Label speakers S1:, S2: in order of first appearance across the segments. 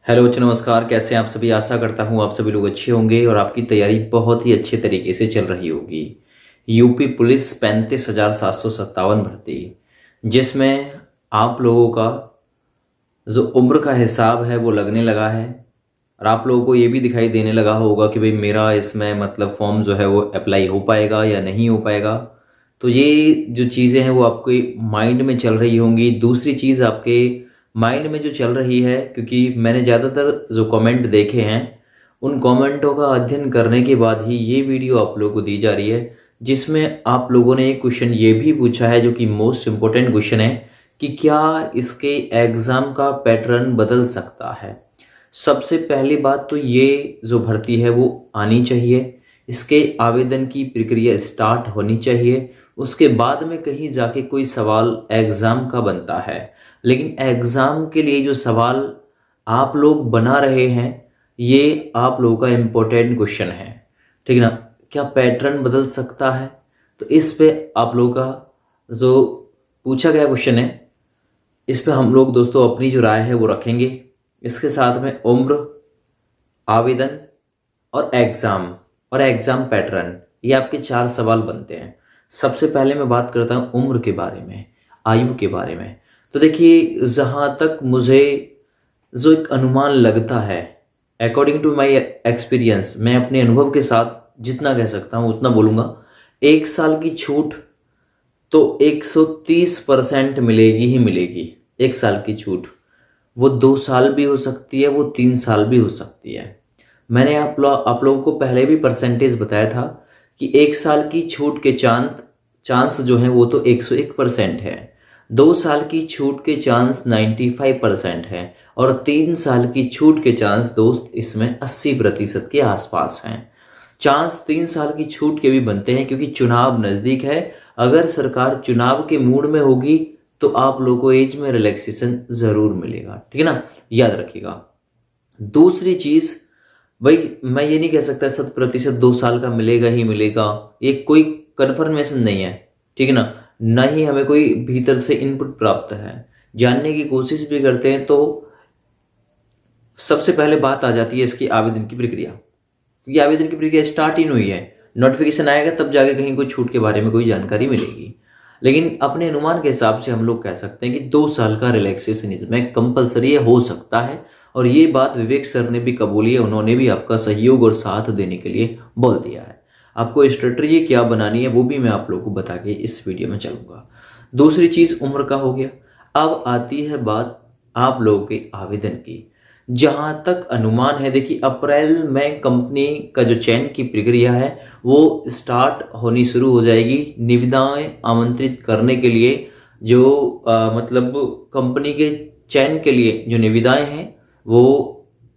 S1: Hello बच्चों, नमस्कार। कैसे हैं आप सभी। आशा करता हूँ आप सभी लोग अच्छे होंगे और आपकी तैयारी बहुत ही अच्छे तरीके से चल रही होगी। यूपी पुलिस 35,757 भर्ती, जिसमें आप लोगों का जो उम्र का हिसाब है वो लगने लगा है। और आप लोगों को ये भी दिखाई देने लगा होगा कि भाई मेरा इसमें मतलब फॉर्म जो है वो अप्लाई हो पाएगा या नहीं हो पाएगा। तो ये जो चीज़ें हैं वो आपके माइंड में चल रही होंगी। दूसरी चीज़ आपके माइंड में जो चल रही है, क्योंकि मैंने ज़्यादातर जो कमेंट देखे हैं उन कमेंटों का अध्ययन करने के बाद ही ये वीडियो आप लोगों को दी जा रही है, जिसमें आप लोगों ने एक क्वेश्चन ये भी पूछा है जो कि मोस्ट इम्पोर्टेंट क्वेश्चन है कि क्या इसके एग्ज़ाम का पैटर्न बदल सकता है। सबसे पहली बात तो ये जो भर्ती है वो आनी चाहिए, इसके आवेदन की प्रक्रिया स्टार्ट होनी चाहिए। उसके बाद में कहीं जाके कोई सवाल एग्ज़ाम का बनता है, लेकिन एग्ज़ाम के लिए जो सवाल आप लोग बना रहे हैं ये आप लोगों का इम्पोर्टेंट क्वेश्चन है, ठीक ना। क्या पैटर्न बदल सकता है, तो इस पे आप लोगों का जो पूछा गया क्वेश्चन है इस पे हम लोग दोस्तों अपनी जो राय है वो रखेंगे। इसके साथ में उम्र, आवेदन और एग्ज़ाम पैटर्न, ये आपके 4 सवाल बनते हैं। सबसे पहले मैं बात करता हूँ उम्र के बारे में, आयु के बारे में। तो देखिए, जहाँ तक मुझे जो एक अनुमान लगता है, अकॉर्डिंग टू माय एक्सपीरियंस, मैं अपने अनुभव के साथ जितना कह सकता हूँ उतना बोलूँगा। 1 साल की छूट तो 130% मिलेगी ही मिलेगी। 1 साल की छूट वो 2 साल भी हो सकती है, वो 3 साल भी हो सकती है। मैंने आप लोगों को पहले भी परसेंटेज बताया था कि 1 साल की छूट के चांस जो है वो तो 101% है, 2 साल की छूट के चांस 95% है, और 3 साल की छूट के चांस दोस्त इसमें 80% के आसपास हैं। चांस 3 साल की छूट के भी बनते हैं क्योंकि चुनाव नज़दीक है। अगर सरकार चुनाव के मूड में होगी तो आप लोगों को एज में रिलैक्सेशन ज़रूर मिलेगा, ठीक है ना, याद रखिएगा। दूसरी चीज़, भाई मैं ये नहीं कह सकता 100% 2 साल का मिलेगा ही मिलेगा, ये कोई कन्फर्मेशन नहीं है, ठीक है ना। ना ही हमें कोई भीतर से इनपुट प्राप्त है, जानने की कोशिश भी करते हैं। तो सबसे पहले बात आ जाती है इसकी आवेदन की प्रक्रिया, क्योंकि आवेदन की प्रक्रिया स्टार्ट ही नहीं हुई है। नोटिफिकेशन आएगा तब जाके कहीं कोई छूट के बारे में कोई जानकारी मिलेगी। लेकिन अपने अनुमान के हिसाब से हम लोग कह सकते हैं कि 2 साल का रिलैक्सेशन इसमें कंपलसरी हो सकता है। और ये बात विवेक सर ने भी कबूली है, उन्होंने भी आपका सहयोग और साथ देने के लिए बोल दिया है। आपको स्ट्रेटजी क्या बनानी है वो भी मैं आप लोगों को बता के इस वीडियो में चलूँगा। दूसरी चीज़ उम्र का हो गया। अब आती है बात आप लोगों के आवेदन की। जहाँ तक अनुमान है, देखिए अप्रैल में कंपनी का जो चयन की प्रक्रिया है वो स्टार्ट होनी शुरू हो जाएगी। निविदाएं आमंत्रित करने के लिए जो मतलब कंपनी के चयन के लिए जो निविदाएं हैं वो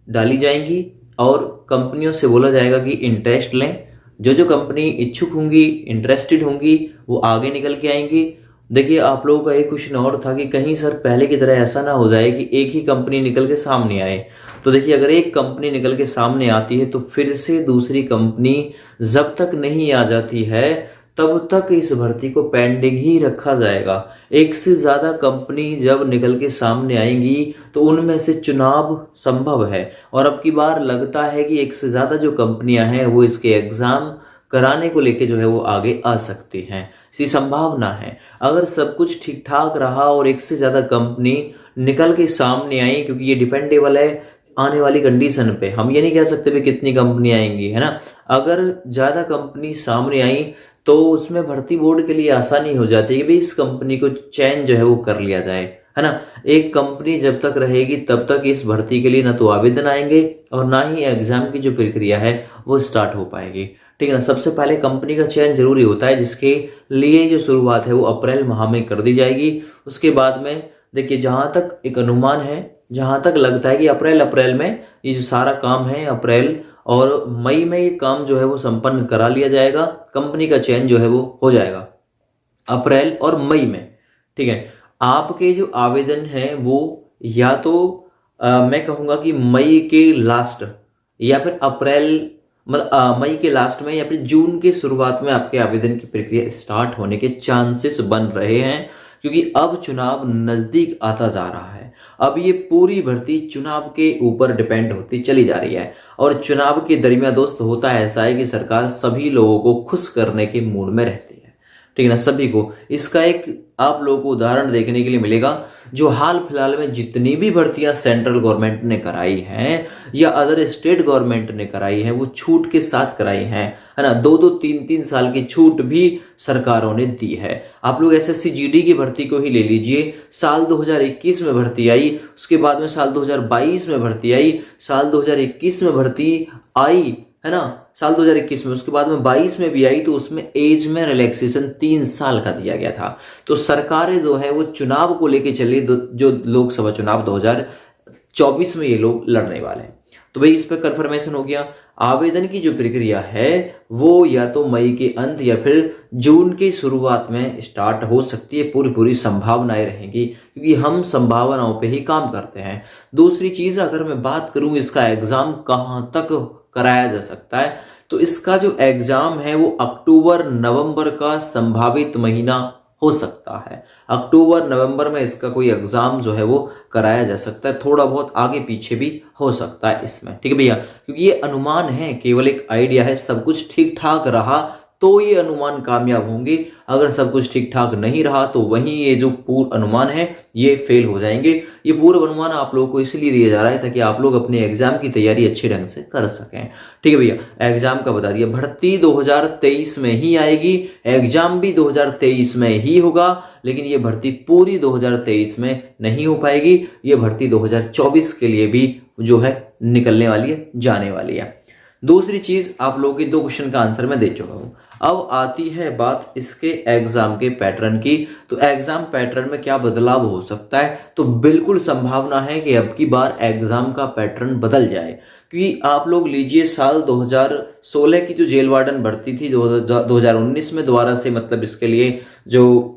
S1: डाली जाएंगी और कंपनियों से बोला जाएगा कि इंटरेस्ट लें। जो जो कंपनी इच्छुक होंगी, इंटरेस्टेड होंगी, वो आगे निकल के आएंगी। देखिए, आप लोगों का एक क्वेश्चन और था कि कहीं सर पहले की तरह ऐसा ना हो जाए कि एक ही कंपनी निकल के सामने आए। तो देखिए, अगर एक कंपनी निकल के सामने आती है तो फिर से दूसरी कंपनी जब तक नहीं आ जाती है तब तक इस भर्ती को पेंडिंग ही रखा जाएगा। एक से ज़्यादा कंपनी जब निकल के सामने आएंगी तो उनमें से चुनाव संभव है। और अब की बार लगता है कि एक से ज़्यादा जो कंपनियां हैं वो इसके एग्ज़ाम कराने को लेके जो है वो आगे आ सकती हैं, इसी संभावना है। अगर सब कुछ ठीक ठाक रहा और एक से ज़्यादा कंपनी निकल के सामने आई, क्योंकि ये डिपेंडेबल है आने वाली कंडीशन पे, हम ये नहीं कह सकते भी कितनी कंपनी आएंगी, है ना। अगर ज़्यादा कंपनी सामने आई तो उसमें भर्ती बोर्ड के लिए आसानी हो जाती है कि भाई इस कंपनी को चयन जो है वो कर लिया जाए, है ना। एक कंपनी जब तक रहेगी तब तक इस भर्ती के लिए ना तो आवेदन आएंगे और ना ही एग्जाम की जो प्रक्रिया है वो स्टार्ट हो पाएगी, ठीक है ना। सबसे पहले कंपनी का चयन जरूरी होता है, जिसके लिए जो शुरुआत है वो अप्रैल माह में कर दी जाएगी। उसके बाद में देखिए, जहाँ तक एक अनुमान है, जहाँ तक लगता है कि अप्रैल में ये जो सारा काम है अप्रैल और मई में ये काम जो है वो संपन्न करा लिया जाएगा। कंपनी का चयन जो है वो हो जाएगा अप्रैल और मई में, ठीक है। आपके जो आवेदन है वो या तो मैं कहूँगा कि मई के लास्ट या फिर अप्रैल मतलब मई के लास्ट में या फिर जून के शुरुआत में आपके आवेदन की प्रक्रिया स्टार्ट होने के चांसेस बन रहे हैं, क्योंकि अब चुनाव नज़दीक आता जा रहा है। अब ये पूरी भर्ती चुनाव के ऊपर डिपेंड होती चली जा रही है और चुनाव के दरमियान दोस्त होता ऐसा है कि सरकार सभी लोगों को खुश करने के मूड में रहती है, ठीक है ना, सभी को। इसका एक आप लोगों को उदाहरण देखने के लिए मिलेगा, जो हाल फिलहाल में जितनी भी भर्तियां सेंट्रल गवर्नमेंट ने कराई हैं या अदर स्टेट गवर्नमेंट ने कराई हैं वो छूट के साथ कराई हैं, है ना। 2-2, 3-3 साल की छूट भी सरकारों ने दी है। आप लोग एसएससी जीडी की भर्ती को ही ले लीजिए, साल 2021 में भर्ती आई, उसके बाद में साल 2022 में भर्ती आई, साल 2021 में भर्ती आई, है ना, साल 2021 में, उसके बाद में 22 में भी आई, तो उसमें एज में रिलैक्सेशन 3 साल का दिया गया था। तो सरकारें जो है वो चुनाव को लेके चली, जो लोकसभा चुनाव 2024 में ये लोग लड़ने वाले हैं। तो भाई इस पर कंफर्मेशन हो गया। आवेदन की जो प्रक्रिया है वो या तो मई के अंत या फिर जून की शुरुआत में स्टार्ट हो सकती है, पूरी संभावनाएं रहेंगी क्योंकि हम संभावनाओं पे ही काम करते हैं। दूसरी चीज अगर मैं बात करूं इसका एग्जाम कहां तक कराया जा सकता है, तो इसका जो एग्जाम है वो अक्टूबर-नवंबर का संभावित महीना हो सकता है। अक्टूबर-नवंबर में इसका कोई एग्जाम जो है वो कराया जा सकता है, थोड़ा बहुत आगे पीछे भी हो सकता है इसमें, ठीक है भैया, क्योंकि ये अनुमान है, केवल एक आइडिया है। सब कुछ ठीक ठाक रहा तो ये अनुमान कामयाब होंगे, अगर सब कुछ ठीक ठाक नहीं रहा तो वहीं ये जो पूर्व अनुमान है ये फेल हो जाएंगे। ये पूर्व अनुमान आप लोगों को इसलिए दिया जा रहा है ताकि आप लोग अपने एग्जाम की तैयारी अच्छे ढंग से कर सकें, ठीक है भैया। एग्जाम का बता दिया, भर्ती 2023 में ही आएगी, एग्जाम भी 2023 में ही होगा, लेकिन ये भर्ती पूरी 2023 में नहीं हो पाएगी। ये भर्ती 2024 के लिए भी जो है निकलने वाली है, जाने वाली है। दूसरी चीज, आप लोगों के 2 क्वेश्चन का आंसर मैं दे चुका हूं। अब आती है बात इसके एग्जाम के पैटर्न की। तो एग्जाम पैटर्न में क्या बदलाव हो सकता है, तो बिल्कुल संभावना है कि अब की बार एग्जाम का पैटर्न बदल जाए, क्योंकि आप लोग लीजिए साल 2016 की जो जेल वार्डन भर्ती थी 2019 में दोबारा से, मतलब इसके लिए जो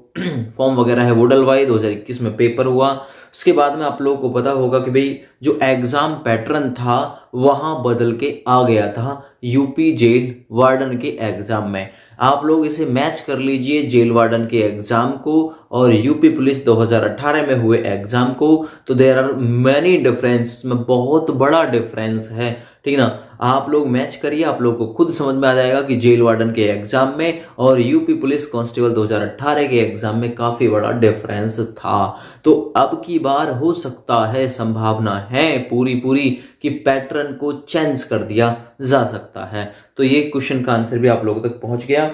S1: फॉर्म वगैरह है वो डलवाई, 2021 में पेपर हुआ। उसके बाद में आप लोगों को पता होगा कि भाई जो एग्जाम पैटर्न था वहां बदल के आ गया था यूपी जेल वार्डन के एग्जाम में। आप लोग इसे मैच कर लीजिए जेल वार्डन के एग्जाम को और यूपी पुलिस 2018 में हुए एग्जाम को, तो देयर आर मैनी डिफरेंस, में बहुत बड़ा डिफरेंस है, ठीक ना। आप लोग मैच करिए, आप लोग को खुद समझ में आ जाएगा कि जेल वार्डन के एग्जाम में और यूपी पुलिस कांस्टेबल 2018 के एग्जाम में काफी बड़ा डिफरेंस था। तो अब की बार हो सकता है, संभावना है पूरी कि पैटर्न को चेंज कर दिया जा सकता है। तो ये क्वेश्चन का आंसर भी आप लोगों तक पहुंच गया।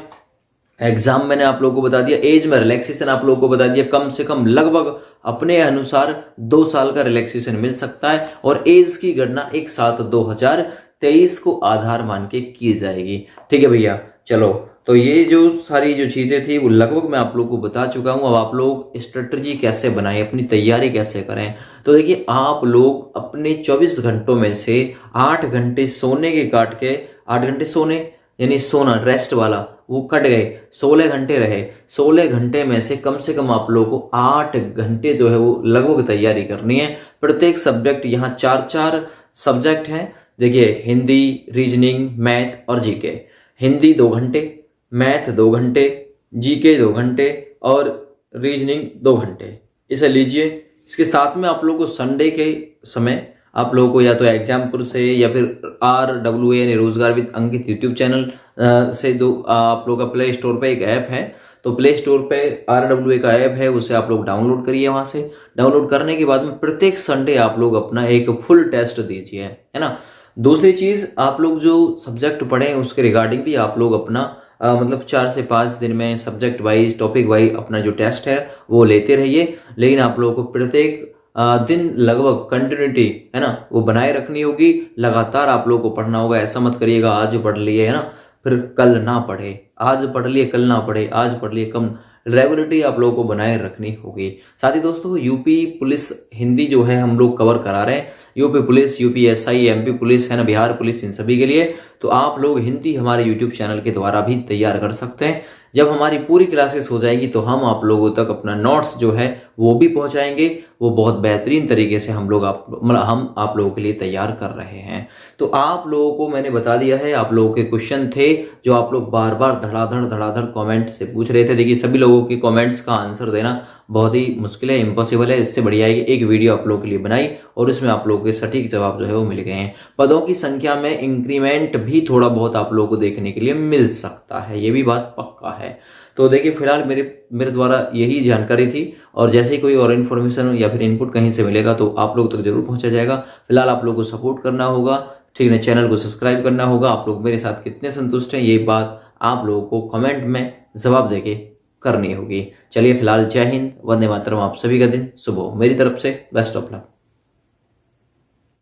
S1: एग्जाम मैंने आप लोगों को बता दिया, एज में रिलैक्सेशन आप लोगों को बता दिया, कम से कम लगभग अपने अनुसार 2 साल का रिलैक्सेशन मिल सकता है और एज की गणना 1/7/2023 को आधार मान के की जाएगी, ठीक है भैया। चलो, तो ये जो सारी जो चीजें थी वो लगभग मैं आप लोगों को बता चुका हूं। अब आप लोग स्ट्रेटजी कैसे बनाएं, अपनी तैयारी कैसे करें, तो देखिए आप लोग अपने 24 घंटों में से 8 घंटे सोने के काट के, 8 घंटे सोने यानी सोना रेस्ट वाला वो कट गए, 16 घंटे रहे। 16 घंटे में से कम आप लोगों को 8 घंटे जो है वो लगभग तैयारी करनी है। प्रत्येक सब्जेक्ट, यहाँ 4 सब्जेक्ट हैं, देखिए हिंदी, रीजनिंग, मैथ और जीके। हिंदी 2 घंटे, मैथ 2 घंटे, जीके 2 घंटे और रीजनिंग 2 घंटे, इसे लीजिए। इसके साथ में आप लोगों को संडे के समय आप लोगों को या तो एग्जामपुर से या फिर RWA यानी रोजगार विद अंकित यूट्यूब चैनल से आप लोग का प्ले स्टोर पे एक ऐप है, तो प्ले स्टोर पे RWA का ऐप है, उसे आप लोग डाउनलोड करिए। वहां से डाउनलोड करने के बाद में प्रत्येक संडे आप लोग अपना एक फुल टेस्ट दीजिए, है ना। दूसरी चीज, आप लोग जो सब्जेक्ट पढ़े उसके रिगार्डिंग भी आप लोग अपना मतलब 4 से 5 दिन में सब्जेक्ट वाइज, टॉपिक वाइज अपना जो टेस्ट है वो लेते रहिए। लेकिन आप लोगों को प्रत्येक दिन लगभग कंटिन्यूटी, है ना, वो बनाए रखनी होगी। लगातार आप लोगों को पढ़ना होगा। ऐसा मत करिएगा आज पढ़ लिए, है ना, फिर कल ना पढ़े, आज पढ़ लिए कल ना पढ़े, आज पढ़ लिए कम। रेगुलरिटी आप लोगों को बनाए रखनी होगी। साथ ही दोस्तों, यूपी पुलिस हिंदी जो है हम लोग कवर करा रहे हैं। UP police, UPSI, MP police, है ना, बिहार पुलिस, इन सभी के लिए तो आप लोग हिंदी हमारे यूट्यूब चैनल के द्वारा भी तैयार कर सकते हैं। जब हमारी पूरी क्लासेस हो जाएगी तो हम आप लोगों तक अपना नोट्स जो है वो भी पहुंचाएंगे। वो बहुत बेहतरीन तरीके से हम आप लोगों के लिए तैयार कर रहे हैं। तो आप लोगों को मैंने बता दिया है, आप लोगों के क्वेश्चन थे जो आप लोग बार बार धड़ाधड़ कमेंट से पूछ रहे थे। देखिए सभी लोगों के कमेंट्स का आंसर देना बहुत ही मुश्किल है, इम्पॉसिबल है। इससे बढ़िया है कि एक वीडियो आप लोगों के लिए बनाई और उसमें आप लोगों के सटीक जवाब जो है वो मिल गए हैं। पदों की संख्या में इंक्रीमेंट भी थोड़ा बहुत आप लोगों को देखने के लिए मिल सकता है, ये भी बात पक्का है। तो देखिए फिलहाल मेरे द्वारा यही जानकारी थी, और जैसे ही कोई और इन्फॉर्मेशन या फिर इनपुट कहीं से मिलेगा तो आप लोग तक जरूर पहुंचा जाएगा। फिलहाल आप लोग को सपोर्ट करना होगा, ठीक है, चैनल को सब्सक्राइब करना होगा। आप लोग मेरे साथ कितने संतुष्ट हैं ये बात आप लोगों को कमेंट में जवाब देके करनी होगी। चलिए फिलहाल जय हिंद, वंदे मातरम। आप सभी का दिन शुभ हो। मेरी तरफ से बेस्ट ऑफ लक।